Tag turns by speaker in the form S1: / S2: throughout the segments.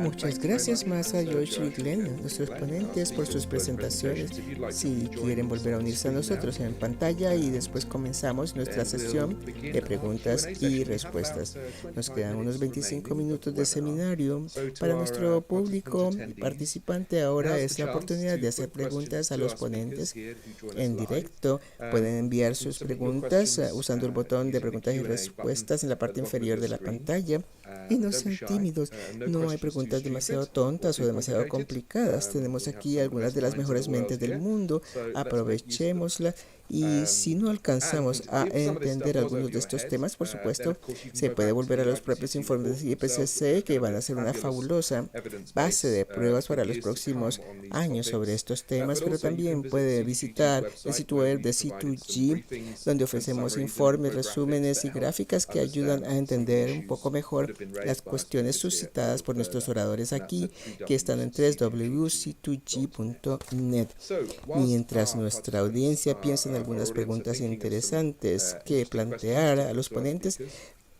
S1: Muchas gracias, Masa, George y Glenn, nuestros ponentes, por sus presentaciones. Si quieren volver a unirse a nosotros en pantalla y después comenzamos nuestra sesión de preguntas y respuestas. Nos quedan unos 25 minutos de seminario. Para nuestro público participante ahora es la oportunidad de hacer preguntas a los ponentes en directo. Pueden enviar sus preguntas usando el botón de preguntas y respuestas en la parte inferior de la pantalla. Y no sean tímidos, no hay preguntas demasiado tontas o demasiado complicadas. Tenemos aquí algunas de las mejores mentes del mundo, aprovechémoslas. Y si no alcanzamos a entender algunos de estos temas, por supuesto, se puede volver a los propios informes de IPCC, que van a ser una fabulosa base de pruebas para los próximos años sobre estos temas, pero también puede visitar el sitio web de C2G, donde ofrecemos informes, resúmenes y gráficas que ayudan a entender un poco mejor las cuestiones suscitadas por nuestros oradores aquí, que están en www.c2g.net. Mientras nuestra audiencia piensa en algunas preguntas interesantes que plantear a los ponentes,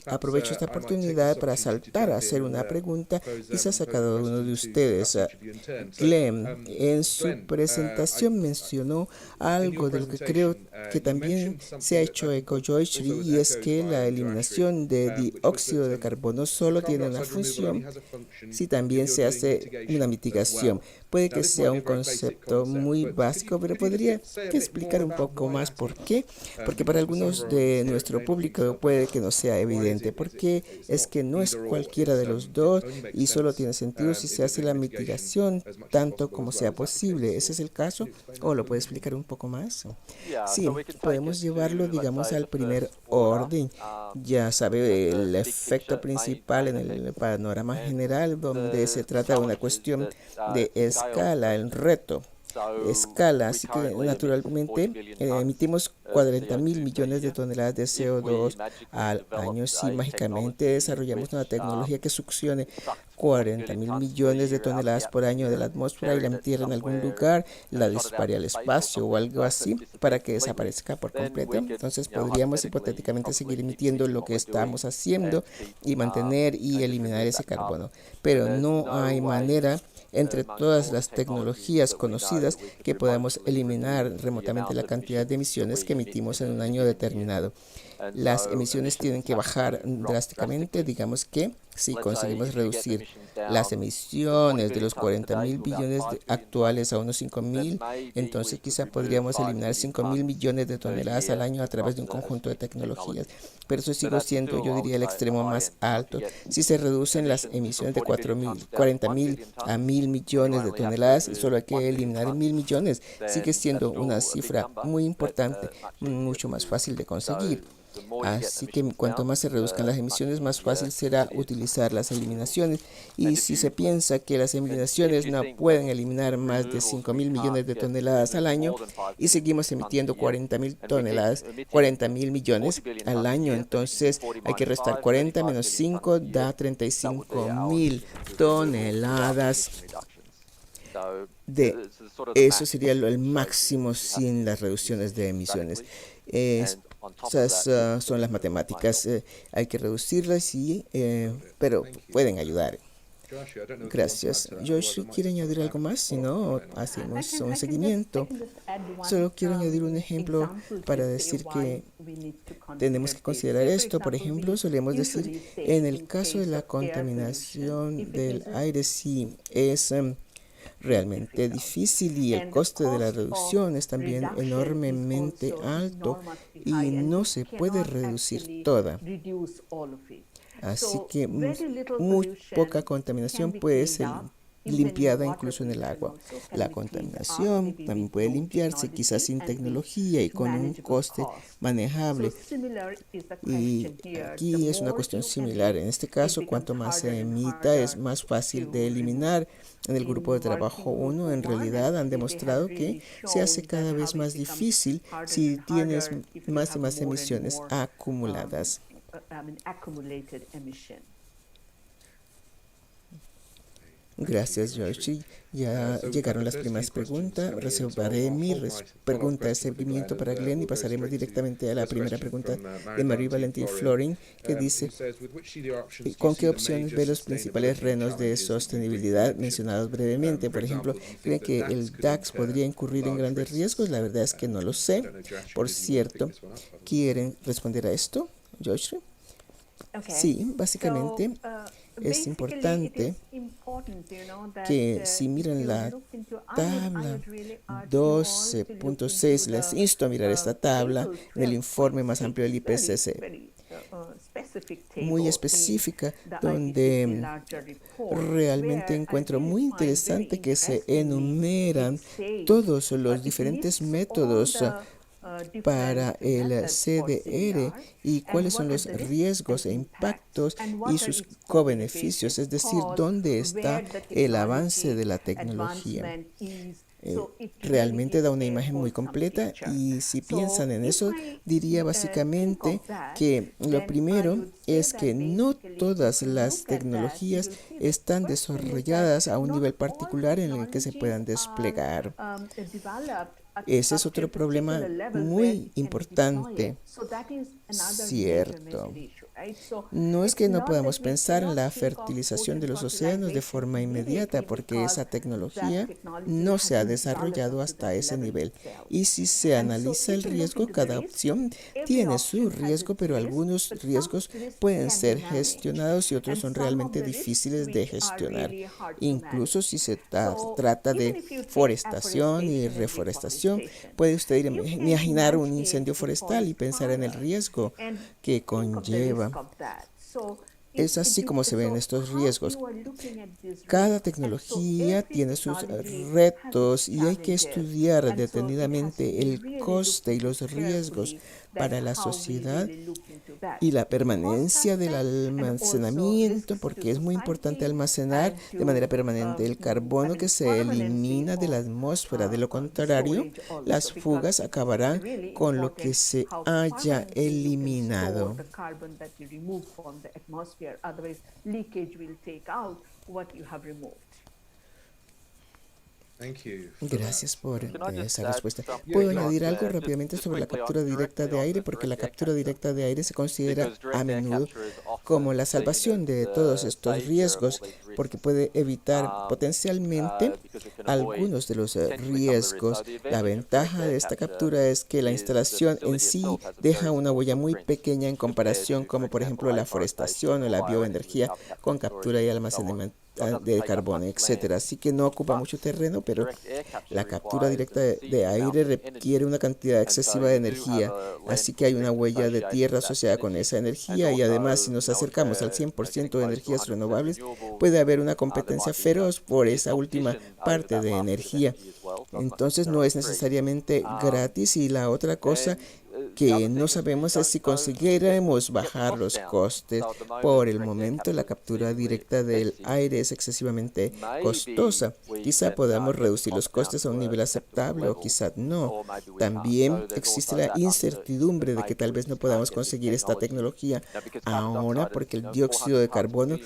S1: aprovecho esta oportunidad para saltar a hacer una pregunta quizás a cada uno de ustedes. Glenn, en su presentación mencionó algo de lo que creo que también se ha hecho eco George, y es que la eliminación de dióxido de carbono solo tiene una función si también se hace una mitigación. Puede que sea un concepto muy básico, pero podría explicar un poco más por qué. Porque para algunos de nuestro público puede que no sea evidente. Porque es que no es cualquiera de los dos y solo tiene sentido si se hace la mitigación tanto como sea posible. ¿Ese es el caso? ¿O lo puede explicar un poco más? Sí, podemos llevarlo, digamos, al primer orden. Ya sabe, el efecto principal en el panorama general, donde se trata de una cuestión de escala, el reto escala, así que naturalmente emitimos 40.000 millones de toneladas de CO2 al año si mágicamente desarrollamos una tecnología que succione 40.000 millones de toneladas por año de la atmósfera y la entierre en algún lugar, la dispare al espacio o algo así para que desaparezca por completo. Entonces podríamos hipotéticamente seguir emitiendo lo que estamos haciendo y mantener y eliminar ese carbono, pero no hay manera entre todas las tecnologías conocidas que podamos eliminar remotamente la cantidad de emisiones que emitimos en un año determinado. Las emisiones tienen que bajar drásticamente. Digamos que si conseguimos reducir las emisiones de los 40.000 billones actuales a unos 5.000, entonces quizá podríamos eliminar 5.000 millones de toneladas al año a través de un conjunto de tecnologías. Pero eso sigue siendo, yo diría, el extremo más alto. Si se reducen las emisiones de 40.000 a 1.000 millones de toneladas, y solo hay que eliminar 1.000 millones, sigue siendo una cifra muy importante, mucho más fácil de conseguir. Así que cuanto más se reduzcan las emisiones, más fácil será utilizar las eliminaciones. Y si se piensa que las eliminaciones no pueden eliminar más de 5.000 millones de toneladas al año y seguimos emitiendo 40.000 toneladas, 40.000 millones al año, entonces hay que restar 40 menos 5 da 35.000 toneladas. De eso sería el máximo sin las reducciones de emisiones. Esas son las matemáticas. Hay que reducirlas, pero pueden ayudar. Gracias. Josh, ¿quiere añadir algo más? Si no, hacemos un seguimiento. Solo quiero añadir un ejemplo para decir que tenemos que considerar esto. Por ejemplo, solemos decir, en el caso de la contaminación del aire, si es realmente difícil y el coste de la reducción es también enormemente alto y no se puede reducir toda. Así que muy poca contaminación puede ser limpiada incluso en el agua. La contaminación también puede limpiarse quizás sin tecnología y con un coste manejable. Y aquí es una cuestión similar. En este caso, cuanto más se emita, es más fácil de eliminar. En el grupo de trabajo 1, en realidad han demostrado que se hace cada vez más difícil si tienes más y más emisiones acumuladas. Gracias, George. Ya llegaron las primeras preguntas. Reservaré mi pregunta de seguimiento para Glenn y pasaremos directamente a la primera pregunta de Marie Valentin Florin, que dice, ¿con qué opciones ve los principales retos de sostenibilidad mencionados brevemente? Por ejemplo, ¿cree que el DAX podría incurrir en grandes riesgos? La verdad es que no lo sé. Por cierto, ¿quieren responder a esto, George? Sí, básicamente es importante que si miran la tabla 12.6, les insto a mirar esta tabla en el informe más amplio del IPCC, muy específica, donde realmente encuentro muy interesante que se enumeran todos los diferentes métodos para el CDR y cuáles son los riesgos e impactos y sus cobeneficios, es decir, dónde está el avance de la tecnología. Realmente da una imagen muy completa y si piensan en eso, diría básicamente que lo primero es que no todas las tecnologías están desarrolladas a un nivel particular en el que se puedan desplegar. Ese es otro problema muy importante, cierto. No es que no podamos pensar en la fertilización de los océanos de forma inmediata, porque esa tecnología no se ha desarrollado hasta ese nivel. Y si se analiza el riesgo, cada opción tiene su riesgo, pero algunos riesgos pueden ser gestionados y otros son realmente difíciles de gestionar. Incluso si se trata de forestación y reforestación, puede usted imaginar un incendio forestal y pensar en el riesgo que conlleva. Es así como se ven estos riesgos. Cada tecnología tiene sus retos y hay que estudiar detenidamente el coste y los riesgos para la sociedad y la permanencia del almacenamiento, porque es muy importante almacenar de manera permanente el carbono que se elimina de la atmósfera. De lo contrario, las fugas acabarán con lo que se haya eliminado. Gracias por esa respuesta. ¿Puedo añadir algo rápidamente sobre la captura directa de aire? Porque la captura directa de aire se considera a menudo como la salvación de todos estos riesgos, porque puede evitar potencialmente algunos de los riesgos. La ventaja de esta captura es que la instalación en sí deja una huella muy pequeña en comparación como por ejemplo la forestación o la bioenergía con captura y almacenamiento de carbono, etcétera. Así que no ocupa mucho terreno, pero la captura directa de aire requiere una cantidad excesiva de energía, así que hay una huella de tierra asociada con esa energía y además si nos acercamos al 100% de energías renovables, puede haber una competencia feroz por esa última parte de energía. Entonces no es necesariamente gratis y la otra cosa que no sabemos es si consiguiéramos bajar los costes. Por el momento, la captura directa del aire es excesivamente costosa. Quizá podamos reducir los costes a un nivel aceptable o quizá no. También existe la incertidumbre de que tal vez no podamos conseguir esta tecnología ahora porque el dióxido de carbono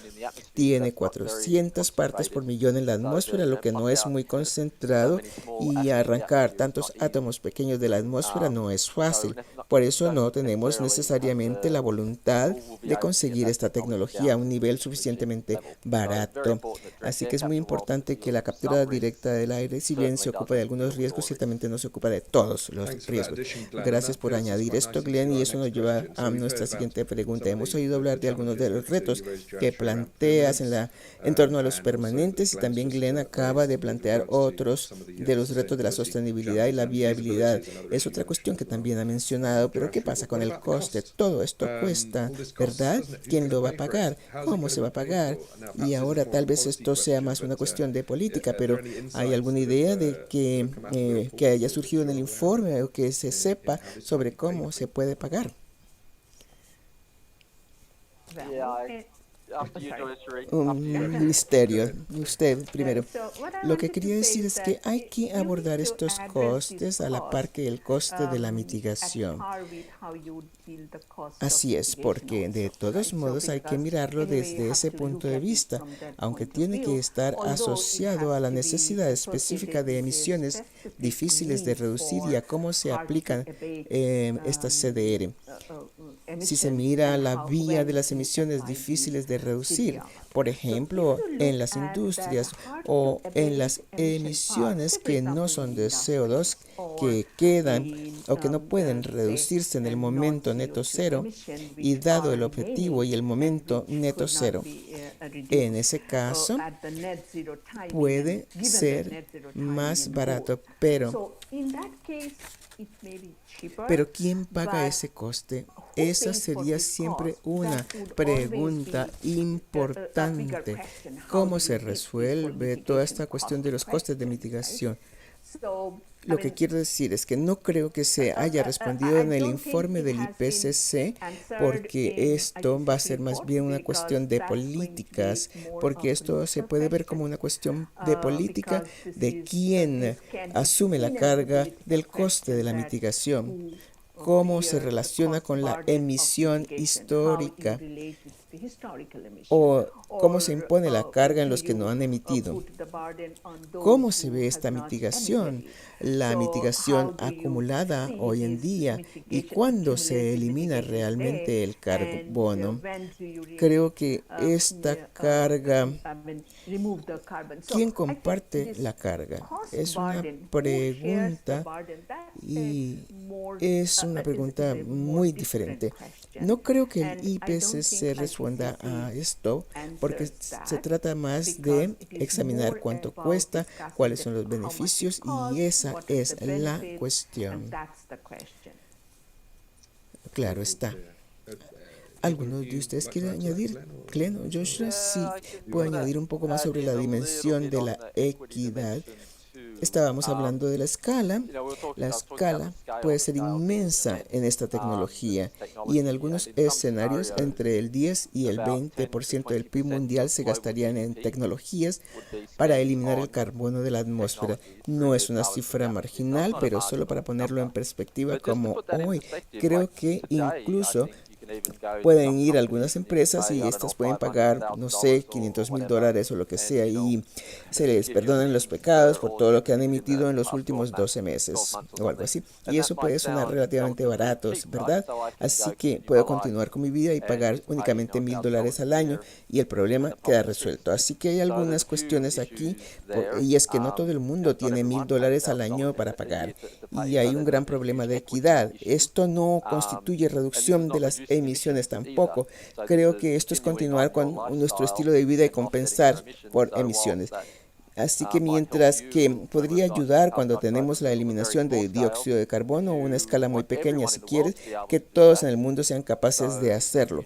S1: tiene 400 partes por millón en la atmósfera, lo que no es muy concentrado, y arrancar tantos átomos pequeños de la atmósfera no es fácil. Por eso no tenemos necesariamente la voluntad de conseguir esta tecnología a un nivel suficientemente barato. Así que es muy importante que la captura directa del aire, si bien se ocupa de algunos riesgos, ciertamente no se ocupa de todos los riesgos. Gracias por añadir esto, Glenn, y eso nos lleva a nuestra siguiente pregunta. Hemos oído hablar de algunos de los retos que planteas en torno a los permanentes y también Glenn acaba de plantear otros de los retos de la sostenibilidad y la viabilidad. Es otra cuestión que también ha mencionado, pero ¿qué pasa con el coste? Todo esto cuesta, ¿verdad? ¿Quién lo va a pagar? ¿Cómo se va a pagar? Y ahora tal vez esto sea más una cuestión de política, pero ¿hay alguna idea de que haya surgido en el informe o que se sepa sobre cómo se puede pagar? un misterio. Usted primero. Lo que quería decir es que hay que abordar estos costes a la par que el coste de la mitigación. Así es, porque de todos modos hay que mirarlo desde ese punto de vista, aunque tiene que estar asociado a la necesidad específica de emisiones difíciles de reducir y a cómo se aplican estas CDR. Si se mira la vía de las emisiones difíciles de reducir, por ejemplo, en las industrias o en las emisiones que no son de CO2 que quedan o que no pueden reducirse en el momento neto cero y dado el objetivo y el momento neto cero. En ese caso puede ser más barato, pero ¿quién paga ese coste? Esa sería siempre una pregunta importante. ¿Cómo se resuelve toda esta cuestión de los costes de mitigación? Lo que quiero decir es que no creo que se haya respondido en el informe del IPCC, porque esto va a ser más bien una cuestión de políticas, porque esto se puede ver como una cuestión de política de quién asume la carga del coste de la mitigación, cómo se relaciona con la emisión histórica o cómo se impone la carga en los que no han emitido. ¿Cómo se ve esta mitigación? La mitigación acumulada hoy en día y cuándo se elimina realmente el carbono. Creo que esta carga, ¿quién comparte la carga? Es una pregunta y es una pregunta muy diferente. No creo que el IPCC responda a esto porque se trata más de examinar cuánto cuesta, cuáles son los beneficios y esa es la cuestión. Claro está. ¿Alguno de ustedes quiere añadir? Glenn o Joshua, sí, puedo añadir un poco más sobre la dimensión de la equidad. Estábamos hablando de la escala. La escala puede ser inmensa en esta tecnología y en algunos escenarios entre el 10 y el 20% del PIB mundial se gastarían en tecnologías para eliminar el carbono de la atmósfera. No es una cifra marginal, pero solo para ponerlo en perspectiva como hoy, creo que incluso pueden ir algunas empresas y estas pueden pagar, no sé, $500,000 o lo que sea y se les perdonan los pecados por todo lo que han emitido en los últimos 12 meses o algo así. Y eso puede sonar relativamente barato, ¿verdad? Así que puedo continuar con mi vida y pagar únicamente $1,000 al año y el problema queda resuelto. Así que hay algunas cuestiones aquí y es que no todo el mundo tiene $1,000 al año para pagar y hay un gran problema de equidad. Esto no constituye reducción de las emisiones tampoco. Creo que esto es continuar con nuestro estilo de vida y compensar por emisiones. Así que mientras que podría ayudar cuando tenemos la eliminación de dióxido de carbono a una escala muy pequeña, si quieres, que todos en el mundo sean capaces de hacerlo.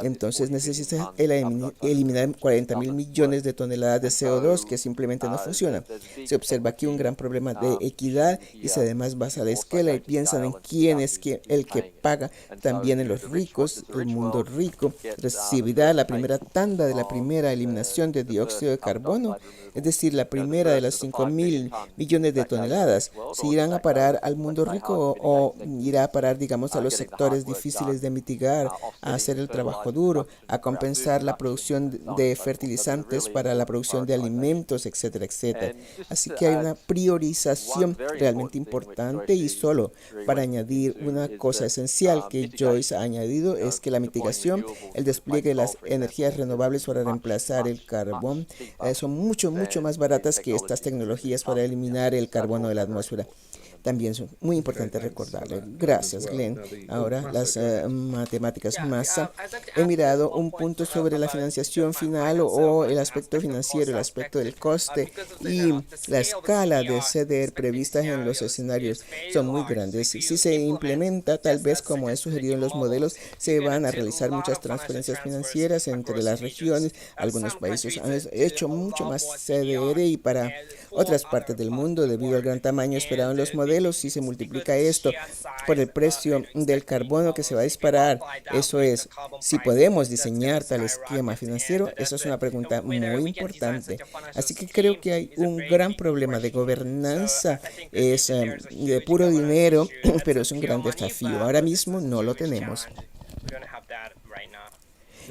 S1: Entonces necesitas eliminar 40,000 millones de toneladas de CO2 que simplemente no funcionan. Se observa aquí un gran problema de equidad y se además basa a la escala y piensan en quién es el que paga, también en los ricos. El mundo rico recibirá la primera tanda de la primera eliminación de dióxido de carbono, es decir, la primera de las 5,000 millones de toneladas. ¿Se irán a parar al mundo rico o irá a parar, digamos, a los sectores difíciles de mitigar, a hacer el trabajo duro, a compensar la producción de fertilizantes para la producción de alimentos, etcétera, etcétera? Así que hay una priorización realmente importante y solo para añadir una cosa esencial que Joyce ha añadido es que la mitigación, el despliegue de las energías renovables para reemplazar el carbón son mucho más baratas que estas tecnologías para eliminar el carbono de la atmósfera. También son muy importante recordarlo. Gracias, Glenn. Ahora, las matemáticas masa. He mirado un punto sobre la financiación final o el aspecto financiero, el aspecto del coste y la escala de CDR previstas en los escenarios son muy grandes. Si se implementa, tal vez como es sugerido en los modelos, se van a realizar muchas transferencias financieras entre las regiones. Algunos países han hecho mucho más CDR y para otras partes del mundo, debido al gran tamaño esperado en los modelos, modelos si se multiplica esto por el precio del carbono que se va a disparar. Eso es, si podemos diseñar tal esquema financiero, eso es una pregunta muy importante. Así que creo que hay un gran problema de gobernanza, es de puro dinero, pero es un gran desafío. Ahora mismo no lo tenemos.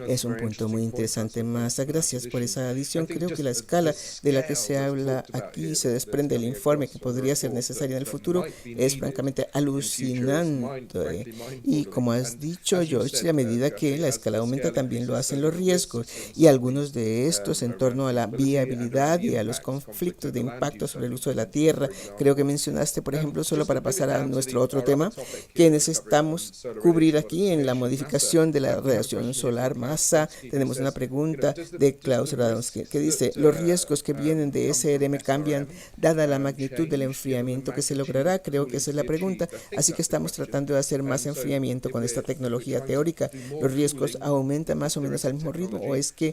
S1: Es un punto muy interesante, Masa. Gracias por esa adición. Creo que la escala de la que se habla aquí se desprende del informe que podría ser necesaria en el futuro es francamente alucinante. Y como has dicho, George, a medida que la escala aumenta también lo hacen los riesgos y algunos de estos en torno a la viabilidad y a los conflictos de impacto sobre el uso de la tierra. Creo que mencionaste, por ejemplo, solo para pasar a nuestro otro tema, que necesitamos cubrir aquí en la modificación de la radiación solar. Masa, tenemos una pregunta de Klaus Radomski que dice, ¿los riesgos que vienen de SRM cambian dada la magnitud del enfriamiento que se logrará? Creo que esa es la pregunta. Así que estamos tratando de hacer más enfriamiento con esta tecnología teórica. ¿Los riesgos aumentan más o menos al mismo ritmo? ¿O es que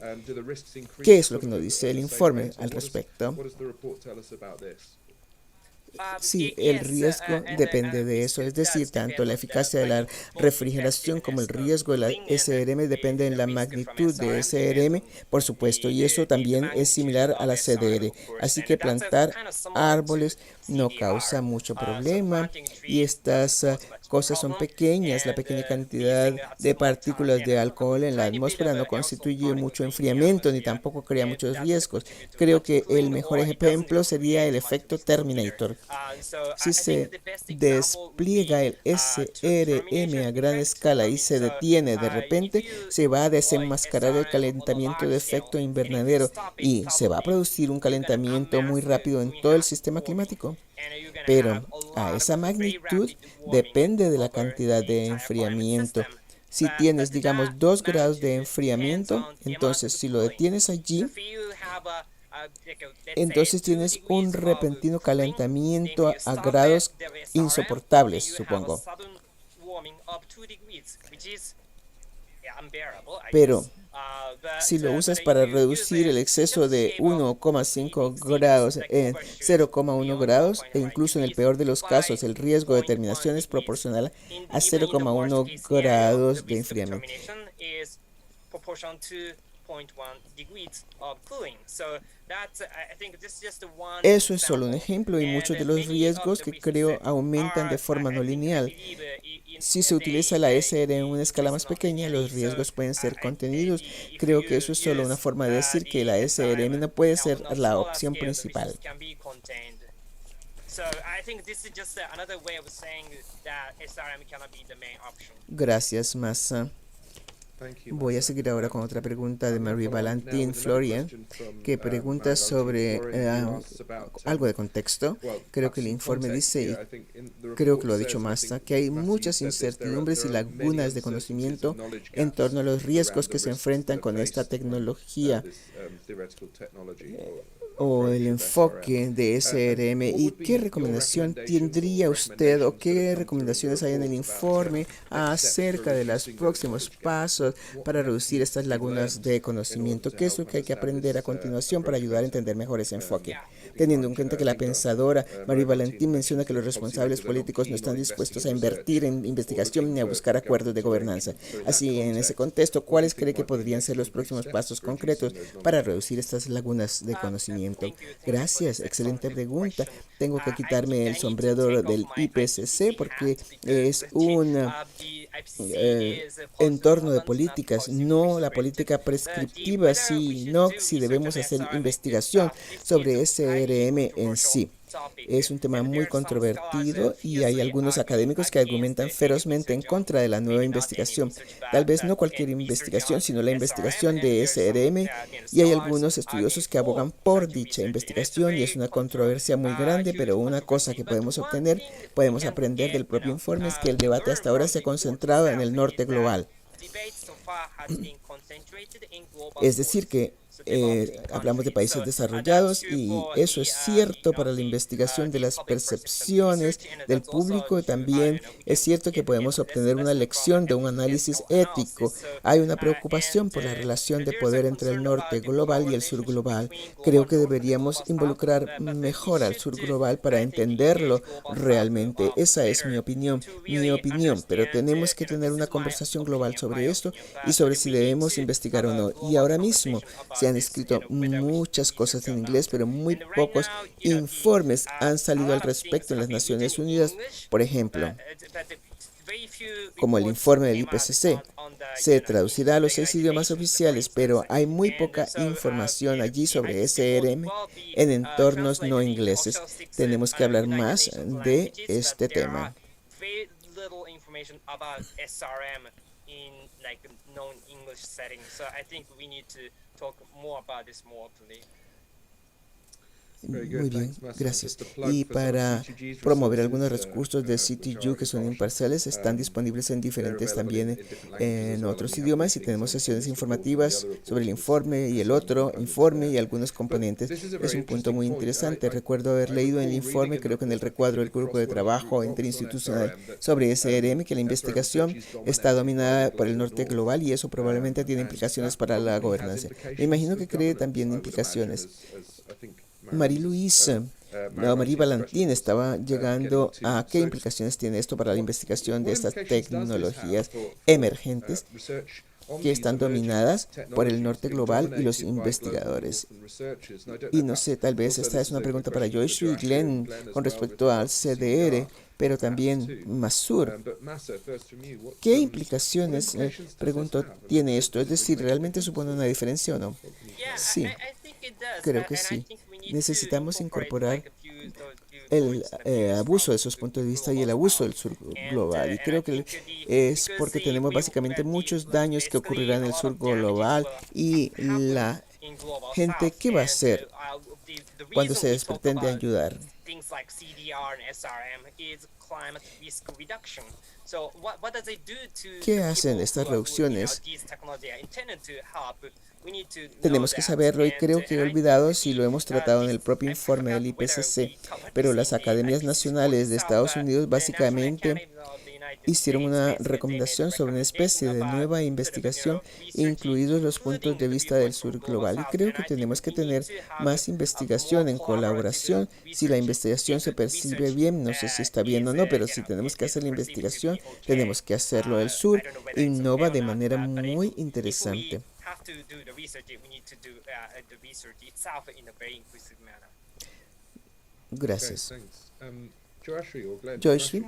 S1: qué es lo que nos dice el informe al respecto? Sí, el riesgo depende de eso, es decir, tanto la eficacia de la refrigeración como el riesgo de la SRM depende de la magnitud de SRM, por supuesto, y eso también es similar a la CDR. Así que plantar árboles no causa mucho problema y estas cosas son pequeñas. La pequeña cantidad de partículas de alcohol en la atmósfera no constituye mucho enfriamiento ni tampoco crea muchos riesgos. Creo que el mejor ejemplo sería el efecto Terminator. Si se despliega el SRM a gran escala y se detiene de repente, se va a desenmascarar el calentamiento de efecto invernadero y se va a producir un calentamiento muy rápido en todo el sistema climático. Pero a esa magnitud depende de la cantidad de enfriamiento. Si tienes, digamos, 2 grados de enfriamiento, entonces si lo detienes allí, entonces tienes un repentino calentamiento a grados insoportables, supongo. Pero si lo usas para reducir el exceso de 1,5 grados en 0,1 grados, e incluso en el peor de los casos, el riesgo de terminación es proporcional a 0,1 grados de enfriamiento. Eso es solo un ejemplo y muchos de los riesgos que creo aumentan de forma no lineal. Si se utiliza la SR en una escala más pequeña, los riesgos pueden ser contenidos. Creo que eso es solo una forma de decir que la SRM no puede ser la opción principal. Gracias, Masa. Voy a seguir ahora con otra pregunta de Marie Valentin Florian, que pregunta sobre algo de contexto. Creo que el informe dice, y creo que lo ha dicho Masa, que hay muchas incertidumbres y lagunas de conocimiento en torno a los riesgos que se enfrentan con esta tecnología o el enfoque de SRM. ¿Y qué recomendación tendría usted o qué recomendaciones hay en el informe acerca de los próximos pasos para reducir estas lagunas de conocimiento? ¿Qué es lo que hay que aprender a continuación para ayudar a entender mejor ese enfoque? Teniendo en cuenta que la pensadora Marie Valentin menciona que los responsables políticos no están dispuestos a invertir en investigación ni a buscar acuerdos de gobernanza. Así, en ese contexto, ¿cuáles cree que podrían ser los próximos pasos concretos para reducir estas lagunas de conocimiento? Gracias, excelente pregunta. Tengo que quitarme el sombrero del IPCC porque es un entorno de políticas, no la política prescriptiva, sino si debemos hacer investigación sobre SRM en sí. Es un tema muy controvertido y hay algunos académicos que argumentan ferozmente en contra de la nueva investigación. Tal vez no cualquier investigación, sino la investigación de SRM, y hay algunos estudiosos que abogan por dicha investigación y es una controversia muy grande, pero una cosa que podemos obtener, podemos aprender del propio informe es que el debate hasta ahora se ha concentrado en el norte global. Es decir, que hablamos de países desarrollados y eso es cierto para la investigación de las percepciones del público. También es cierto que podemos obtener una lección de un análisis ético. Hay una preocupación por la relación de poder entre el norte global y el sur global. Creo que deberíamos involucrar mejor al sur global para entenderlo realmente. Esa es mi opinión, pero tenemos que tener una conversación global sobre esto y sobre si debemos investigar o no. Y ahora mismo se han escrito muchas cosas en inglés, pero muy pocos informes han salido al respecto en las Naciones Unidas, por ejemplo, como el informe del IPCC. Se traducirá a los 6 idiomas oficiales, pero hay muy poca información allí sobre SRM en entornos no ingleses. Tenemos que hablar más de este tema. Muy bien, gracias. Y para promover algunos recursos de CTU que son imparciales, están disponibles en diferentes también en otros idiomas y tenemos sesiones informativas sobre el informe y el otro informe y algunos componentes. Es un punto muy interesante. Recuerdo haber leído en el informe, creo que en el recuadro del grupo de trabajo interinstitucional sobre SRM, que la investigación está dominada por el norte global y eso probablemente tiene implicaciones para la gobernanza. Me imagino que cree también implicaciones. Marie-Louise, Marie Valentín estaba llegando a qué implicaciones tiene esto para la investigación de estas tecnologías emergentes que están dominadas por el norte global y los investigadores. Y no sé, tal vez esta es una pregunta para Joyce y Glenn con respecto al CDR, pero también Masur. ¿Qué implicaciones, pregunto, tiene esto? Es decir, ¿realmente supone una diferencia o no? Sí, creo que sí. Necesitamos incorporar el abuso de esos puntos de vista y el abuso del sur global. Y creo que es porque tenemos básicamente muchos daños que ocurrirán en el sur global y la gente, ¿qué va a hacer cuando se les pretende ayudar? ¿Qué hacen estas reducciones? Tenemos que saberlo y creo que he olvidado si lo hemos tratado en el propio informe del IPCC, pero las academias nacionales de Estados Unidos básicamente hicieron una recomendación sobre una especie de nueva investigación, incluidos los puntos de vista del sur global. Y creo que tenemos que tener más investigación en colaboración. Si la investigación se percibe bien, no sé si está bien o no, pero si tenemos que hacer la investigación, tenemos que hacerlo. El sur innova de manera muy interesante. Gracias. Joyce,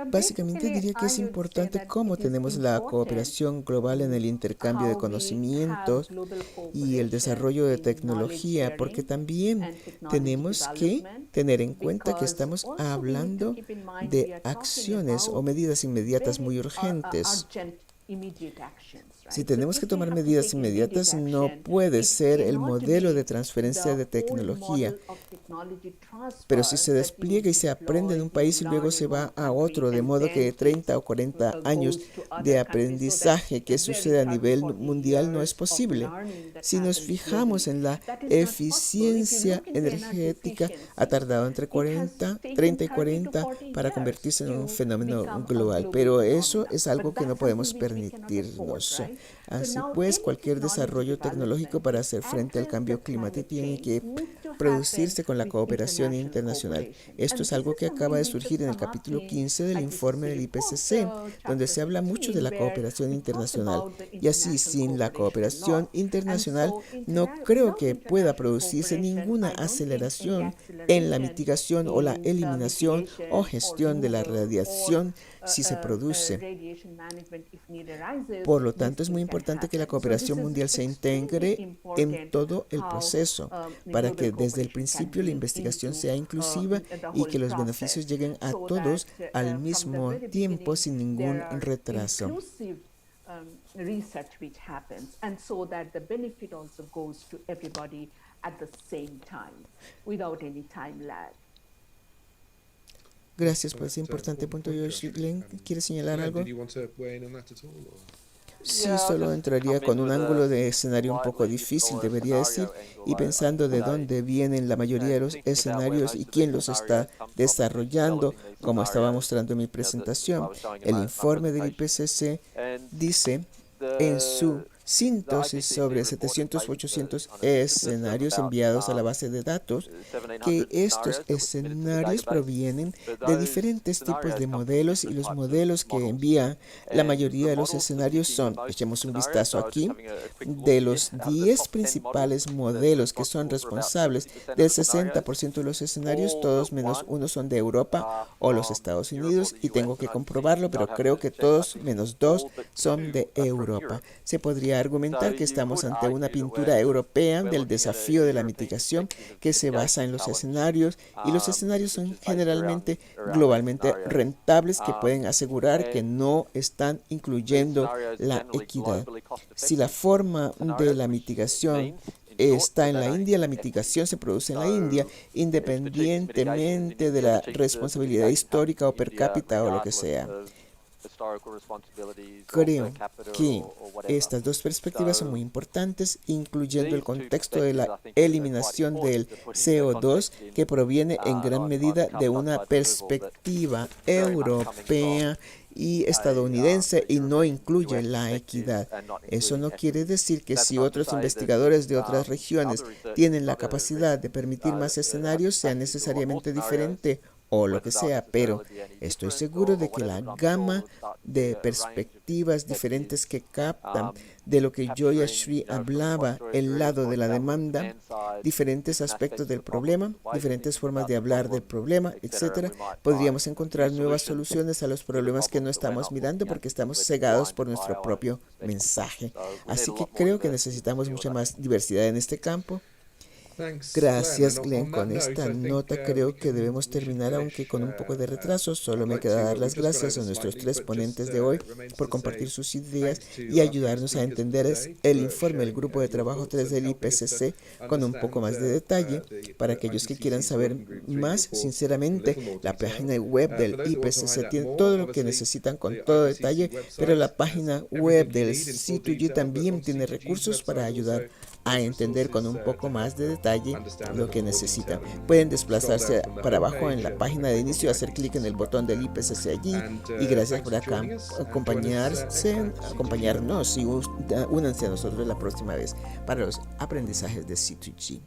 S1: básicamente diría que es importante cómo tenemos la cooperación global en el intercambio de conocimientos y el desarrollo de tecnología, porque también tenemos que tener en cuenta que estamos hablando de acciones o medidas inmediatas muy urgentes. Si tenemos que tomar medidas inmediatas, no puede ser el modelo de transferencia de tecnología. Pero si se despliega y se aprende en un país y luego se va a otro, de modo que 30 o 40 años de aprendizaje que sucede a nivel mundial no es posible. Si nos fijamos en la eficiencia energética, ha tardado entre 30 y 40 para convertirse en un fenómeno global, pero eso es algo que no podemos permitirnos. Así pues, cualquier desarrollo tecnológico para hacer frente al cambio climático tiene que producirse con la cooperación internacional. Esto es algo que acaba de surgir en el capítulo 15 del informe del IPCC, donde se habla mucho de la cooperación internacional. Y así, sin la cooperación internacional, no creo que pueda producirse ninguna aceleración en la mitigación o la eliminación o gestión de la radiación si se produce. Por lo tanto, es muy importante que la cooperación mundial se integre en todo el proceso para que desde el principio la investigación sea inclusiva y que los beneficios lleguen a todos al mismo tiempo sin ningún retraso. Gracias por ese importante punto, Josh. Glenn, ¿quieres señalar algo? Sí, solo entraría con un ángulo de escenario un poco difícil, debería decir, y pensando de dónde vienen la mayoría de los escenarios y quién los está desarrollando, como estaba mostrando en mi presentación. El informe del IPCC dice en su síntesis sobre 700 u 800 escenarios enviados a la base de datos, que estos escenarios provienen de diferentes tipos de modelos y los modelos que envían la mayoría de los escenarios son, echemos un vistazo aquí, de los 10 principales modelos que son responsables del 60% de los escenarios, todos menos uno son de Europa o los Estados Unidos, y tengo que comprobarlo, pero creo que todos menos dos son de Europa. Se podría argumentar que estamos ante una pintura europea del desafío de la mitigación que se basa en los escenarios, y los escenarios son generalmente globalmente rentables que pueden asegurar que no están incluyendo la equidad. Si la forma de la mitigación está en la India, la mitigación se produce en la India, independientemente de la responsabilidad histórica o per cápita o lo que sea. Creo que estas dos perspectivas son muy importantes, incluyendo el contexto de la eliminación del CO2, que proviene en gran medida de una perspectiva europea y estadounidense y no incluye la equidad. Eso no quiere decir que si otros investigadores de otras regiones tienen la capacidad de permitir más escenarios sea necesariamente diferente o lo que sea, pero estoy seguro de que la gama de perspectivas diferentes que captan de lo que Joy Shri hablaba, el lado de la demanda, diferentes aspectos del problema, diferentes formas de hablar del problema, etcétera, podríamos encontrar nuevas soluciones a los problemas que no estamos mirando porque estamos cegados por nuestro propio mensaje. Así que creo que necesitamos mucha más diversidad en este campo. Gracias, Glenn. Con esta nota creo que debemos terminar, aunque con un poco de retraso. Solo me queda dar las gracias a nuestros tres ponentes de hoy por compartir sus ideas y ayudarnos a entender el informe del Grupo de Trabajo 3 del IPCC con un poco más de detalle. Para aquellos que quieran saber más, sinceramente, la página web del IPCC tiene todo lo que necesitan con todo detalle, pero la página web del C2G también tiene recursos para ayudar a entender con un poco más de detalle lo que necesitan. Pueden desplazarse para abajo en la página de inicio, hacer clic en el botón del IPCC allí, y gracias por acompañarnos y únanse a nosotros la próxima vez para los aprendizajes de C2G.